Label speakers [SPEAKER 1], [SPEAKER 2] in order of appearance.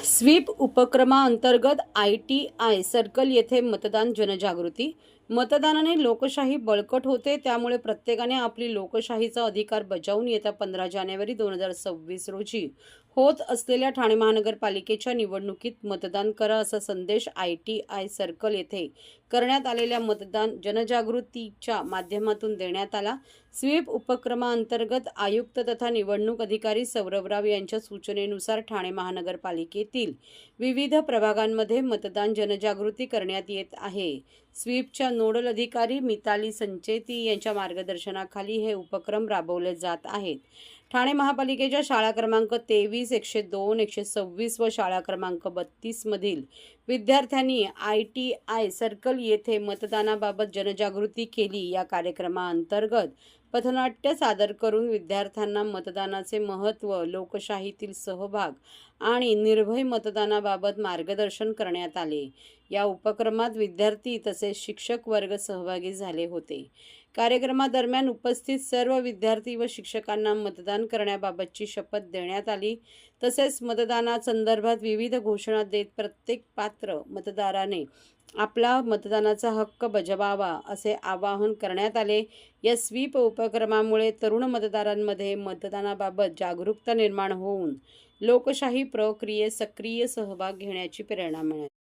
[SPEAKER 1] Sweep उपक्रमाअंतर्गत ITI circle येथे मतदान जनजागृती। मतदानाने लोकशाही बळकट होते, त्यामुळे प्रत्येकाने आपली लोकशाहीचा अधिकार बजावून येत्या 15 जानेवारी 2026 रोजी होत असलेल्या ठाणे महानगरपालिकेच्या निवडणुकीत मतदान करा, असा संदेश ITI सर्कल येथे करण्यात आलेल्या मतदान जनजागृतीच्या माध्यमातून देण्यात आला। स्वीप उपक्रमाअंतर्गत आयुक्त तथा निवडणूक अधिकारी सौरभ राव यांच्या सूचनेनुसार ठाणे महानगरपालिकेतील विविध प्रभागांमध्ये मतदान जनजागृती करण्यात येत आहे। स्वीपच्या नोडल अधिकारी मिताली संचेती यांच्या मार्गदर्शनाखाली हे उपक्रम राबवले जात आहेत। ठाणे महापालिकेच्या शाळा क्रमांक 23, 102, 126 व शाळा क्रमांक 32 मधील विद्यार्थ्यांनी ITI सर्कल येथे मतदानाबाबत जनजागृती केली। या कार्यक्रमाअंतर्गत पथनाट्य सादर करून विद्यार्थ्यांना मतदानाचे महत्त्व, लोकशाहीतील सहभाग आणि निर्भय मतदानाबाबत मार्गदर्शन करण्यात आले। या उपक्रमात विद्यार्थी तसेच शिक्षक वर्ग सहभागी झाले होते। कार्यक्रमादरम्यान उपस्थित सर्व विद्यार्थी व शिक्षकांना मतदान करण्याबाबतची शपथ देण्यात आली। तसेच मतदानासंदर्भात विविध घोषणा देत प्रत्येक पात्र मतदाराने आपला मतदानाचा हक्क बजावावा, असे आवाहन करण्यात आले। या स्वीप उपक्रमामुळे तरुण मतदारांमध्ये मतदानाबाबत जागरूकता निर्माण होऊन लोकशाही प्रक्रियेत सक्रिय सहभाग घेण्याची प्रेरणा मिळेल।